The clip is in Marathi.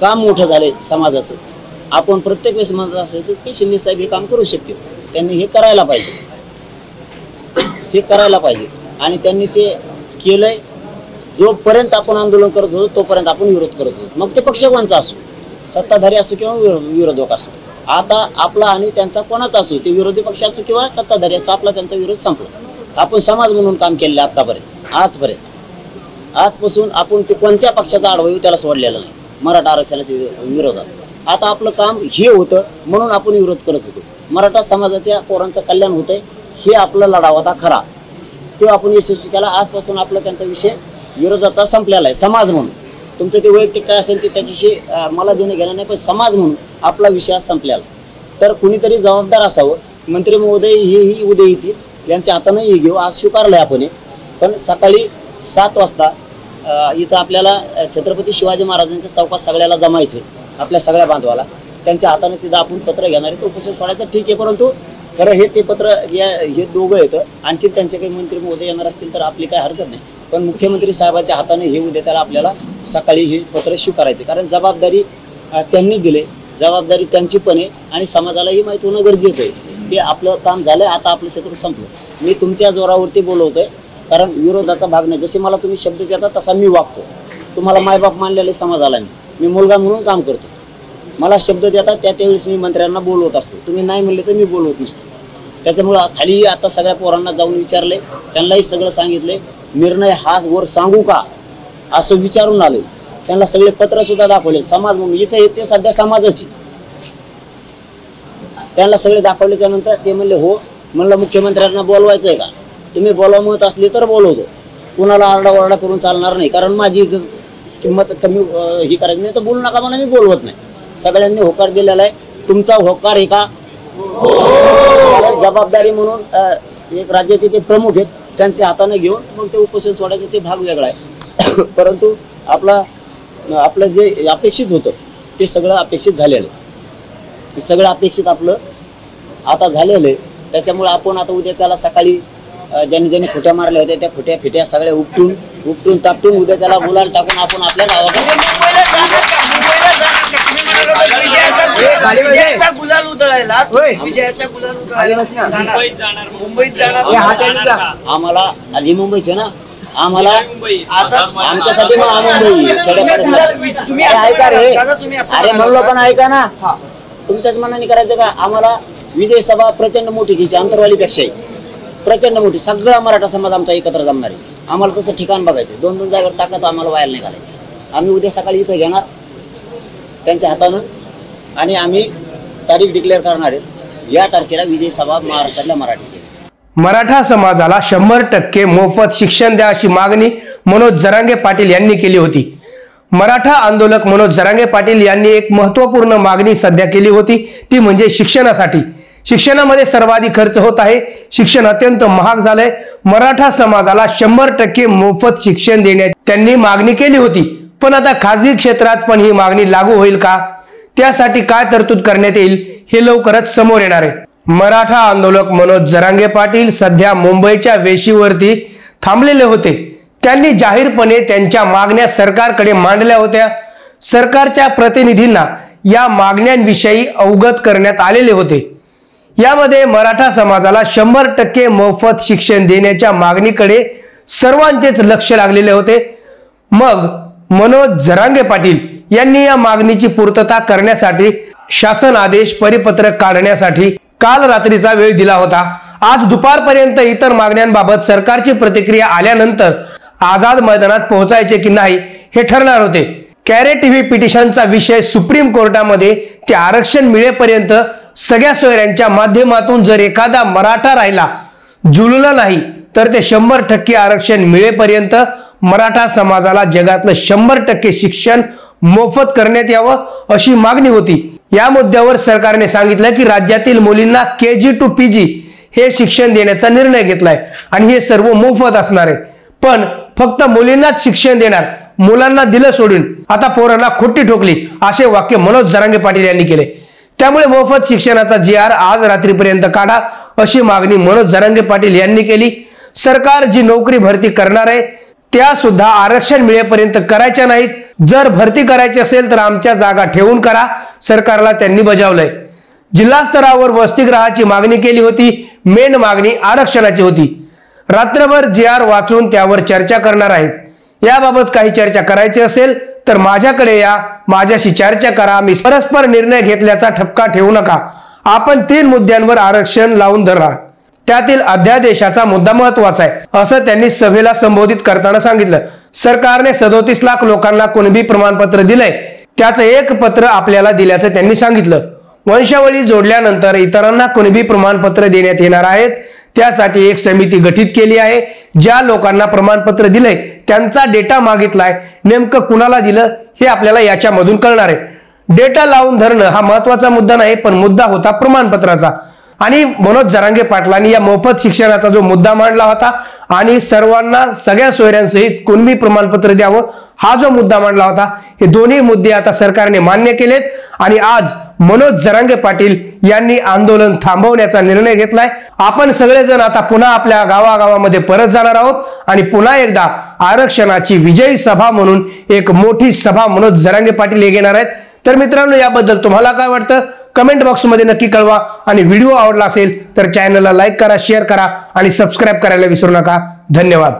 काम मोठं झालंय समाजाचं. आपण प्रत्येक वेळेस म्हणत असायचो की शिंदे साहेब हे काम करू शकतील, त्यांनी हे करायला पाहिजे आणि त्यांनी ते केलंय. जोपर्यंत आपण आंदोलन करत होतो तोपर्यंत आपण विरोध करत होतो, मग ते पक्ष कोणचा असो, सत्ताधारी असो किंवा विरोधक असो. आता आपला आणि त्यांचा कोणाचा असो, ते विरोधी पक्ष असो किंवा सत्ताधारी असो, आपला त्यांचा विरोध संपला. आपण समाज म्हणून काम केलेलं आतापर्यंत, आजपासून आपण ते कोणत्या पक्षाचा आडवायू त्याला सोडलेला नाही मराठा आरक्षणाच्या विरोधात. आता आपलं काम हे होतं म्हणून आपण विरोध करत होतो. मराठा समाजाच्या पोरांचं कल्याण होतंय हे आपला लढा होता खरा, तो आपण यशस्वी केला. आजपासून आपला त्यांचा विषय विरोधाचा संपलेला आहे. समाज म्हणून तुमचं ते वैयक्तिक काय असेल ते त्याच्याशी मला देणं घेणं नाही, पण समाज म्हणून आपला विषय संपलेला. तर कुणीतरी जबाबदार असावं. मंत्री महोदय हेही उद्या येतील, यांच्या हातानं हे घेऊ. आज स्वीकारलंय आपण, पण सकाळी 7 वाजता इथं आपल्याला छत्रपती शिवाजी महाराजांच्या चौकात सगळ्याला जमायचं, आपल्या सगळ्या बांधवाला. त्यांच्या हाताने तिथं आपण पत्र घेणार आहे. तो उपोषण सोडायचं ठीक आहे, परंतु खरं हे ते पत्र हे दोघं येतं. आणखी त्यांचे काही मंत्री महोदय येणार असतील तर आपली काय हरकत नाही, पण मुख्यमंत्री साहेबांच्या हाताने हे उद्या त्याला आपल्याला सकाळी हे पत्र स्वीकारायचे. कारण जबाबदारी त्यांनी दिले, जबाबदारी त्यांची पण आहे आणि समाजालाही माहीत होणं गरजेचं आहे की आपलं काम झालं, आता आपलं शत्रू संपलं. मी तुमच्या जोरावरती बोलवतोय, कारण विरोधाचा भाग नाही. जसे मला तुम्ही शब्द देता तसा मी वागतो. तुम्हाला मायबाप मानलेले समाजाला मी मुलगा म्हणून काम करतो. मला शब्द देतात त्यावेळेस मी मंत्र्यांना बोलवत असतो. तुम्ही नाही म्हणले तर मी बोलवत नसतो. त्याच्यामुळं खाली आता सगळ्या पोरांना जाऊन विचारले, त्यांनाही सगळं सांगितले. निर्णय हा वर सांगू का असं विचारून आले. त्यांना सगळे पत्र सुद्धा दाखवले. समाज म्हणून इथे येते सध्या समाजाची, त्यांना सगळे दाखवले. त्यानंतर ते म्हणले हो. म्हणलं मुख्यमंत्र्यांना बोलवायचं आहे का? तुम्ही बोलवा म्हणत असले तर बोलवतो, कुणाला आरडाओरडा करून चालणार नाही. कारण माझी किंमत कमी ही करायची नाही तर बोलू नका म्हणून मी बोलवत नाही. सगळ्यांनी होकार दिलेला आहे. तुमचा होकार आहे का? जबाबदारी म्हणून एक राज्याचे ते प्रमुख आहेत, त्यांच्या हाताने घेऊन मग ते उपोषण सोडायचं ते भाग वेगळा आहे. परंतु आपलं जे अपेक्षित होतं ते सगळं अपेक्षित झालेलं आहे. सगळं अपेक्षित आपलं आता झालेलं आहे. त्याच्यामुळे आपण आता उद्याच्याला सकाळी ज्यांनी ज्यांनी खोट्या मारल्या होत्या त्या खोट्या फिट्या सगळ्या उपटून तापटून उद्या त्याला गुलाल टाकून आपण आपल्या गावाकडे गुलाल उधळायला मुंबईत जाणार. आम्हाला आधी मुंबईचे ना, आम्हाला आमच्यासाठी मुंबई ऐका रे. अरे म्हणलो पण ऐका ना, तुमच्याच मनाने करायचं का? आम्हाला विजय सभा प्रचंड मोठी घ्यायची, आंतरवालीपेक्षाही प्रचंड मोठी. सगळा मराठा समाज आमचा एकत्र जमणार आहे. आम्हाला तसं ठिकाण बघायचं. 2-2 जागेवर टाकत आम्हाला व्हायला नाही घालायचं. आम्ही उद्या सकाळी इथं घेणार त्यांच्या हातानं आणि आम्ही तारीख डिक्लेअर करणार आहेत. या तारखेला विजय सभा महाराष्ट्रातल्या मराठीची. मराठा समाजाला 100% मोफत शिक्षण द्या अशी मागणी मनोज जरांगे पाटील यांनी केली होती. मराठा आंदोलक मनोज जरांगे पाटील यांनी एक महत्त्वपूर्ण मागणी सध्या केली होती, ती म्हणजे शिक्षणासाठी. शिक्षणामध्ये सर्वाधिक खर्च होत आहे, शिक्षण अत्यंत महाग झालंय. मराठा समाजाला 100% मोफत शिक्षण देण्याची त्यांनी मागणी केली होती. पण आता खासगी क्षेत्रात पण ही मागणी लागू होईल का? त्यासाठी काय तरतूद करण्यात येईल हे लवकरच समोर येणार आहे. मराठा आंदोलक मनोज जरांगे पाटील सध्या मुंबईच्या वेशीवरती थांबलेले होते. त्यांनी जाहीरपणे त्यांच्या मागण्या सरकारकडे मांडल्या होत्या. सरकारच्या प्रतिनिधींना या मागण्यांविषयी अवगत करण्यात आलेले होते. यामध्ये मराठा समाजाला 100% मोफत शिक्षण देण्याच्या मागणीकडे सर्वांचेच लक्ष लागलेले होते. मग मनोज जरांगे पाटील यांनी या मागणीची पूर्तता करण्यासाठी शासन आदेश परिपत्रक काढण्यासाठी काल रात्रीचा वेळ दिला होता. आज दुपारपर्यंत इतर मागण्यांबाबत सरकारची प्रतिक्रिया आल्यानंतर आझाद मैदानात पोहोचायचे की नाही हे ठरणार होते. कॅरेट टीव्ही पिटिशनचा विषय सुप्रीम कोर्टामध्ये ते आरक्षण मिळेपर्यंत सगळ्या सोयऱ्यांच्या माध्यमातून जर एखादा मराठा राहिला जुळला नाही तर ते 100% आरक्षण मिळेपर्यंत मराठा समाजाला जगातलं 100% शिक्षण मोफत करण्यात यावं अशी मागणी होती. या मुद्द्यावर सरकारने सांगितलं की राज्यातील मुलींना KG to PG हे शिक्षण देण्याचा निर्णय घेतलाय आणि हे सर्व मोफत असणार आहे. पण फक्त मुलींनाच शिक्षण देणार, मुलांना दिलं सोडून. आता पोरांना खोटी ठोकली असे वाक्य मनोज जरांगे पाटील यांनी केले. त्यामुळे मोफत शिक्षणाचा GR आज रात्रीपर्यंत काढा अशी मागणी मनोज जरांगे पाटील यांनी केली. सरकार जी नोकरी भरती करणार आहे त्या सुद्धा आरक्षण मिळेपर्यंत करायच्या नाहीत. जर भरती करायची असेल तर आमच्या जागा ठेवून करा, सरकारला त्यांनी बजावलंय. जिल्हा स्तरावर वसतिगृहाची मागणी केली होती. मेन मागणी आरक्षणाची होती. रात्रभर GR वाचून त्यावर चर्चा करणार आहेत. याबाबत काही चर्चा करायची असेल तर माझ्याकडे या, माझ्याशी चर्चा करा. मी परस्पर निर्णय घेतल्याचा ठपका ठेवू नका. आपण 3 मुद्द्यांवर आरक्षण लावून धरा. त्यातील अध्यादेशाचा मुद्दा महत्वाचा आहे, असं त्यांनी सभेला संबोधित करताना सांगितलं. सरकारने 37 लाख लोकांना कुणबी प्रमाणपत्र दिलंय. त्याचं एक पत्र आपल्याला दिल्याचं त्यांनी सांगितलं. वंशावळी जोडल्यानंतर इतरांना कुणबी प्रमाणपत्र देण्यात येणार आहेत. त्यासाठी एक समिती गठीत केली आहे. ज्या लोकांना प्रमाणपत्र दिलंय त्यांचा डेटा मागितलाय. नेमकं कुणाला दिलं हे आपल्याला याच्यामधून कळणार आहे. डेटा लावून धरणं हा महत्वाचा मुद्दा नाही, पण मुद्दा होता प्रमाणपत्राचा. आणि मनोज जरांगे पाटलांनी या मोफत शिक्षणाचा जो मुद्दा मांडला होता आणि सर्वांना सगळ्या सोयऱ्यांसहित कुणबी प्रमाणपत्र द्यावं हा जो मुद्दा मांडला होता, हे दोन्ही मुद्दे आता सरकारने मान्य केलेत. आणि आज मनोज जरांगे पाटील यांनी आंदोलन थांबवण्याचा निर्णय घेतलाय. आपण सगळेजण आता पुन्हा आपल्या गावागावामध्ये परत जाणार आहोत आणि पुन्हा एकदा आरक्षणाची विजयी सभा म्हणून एक मोठी सभा मनोज जरांगे पाटील हे घेणार आहेत. तर मित्रांनो, याबद्दल तुम्हाला काय वाटतं कमेंट बॉक्समध्ये नक्की कळवा. आणि व्हिडिओ आवडला असेल तर चॅनलला लाईक करा, शेअर करा आणि सबस्क्राईब करायला विसरू नका. धन्यवाद.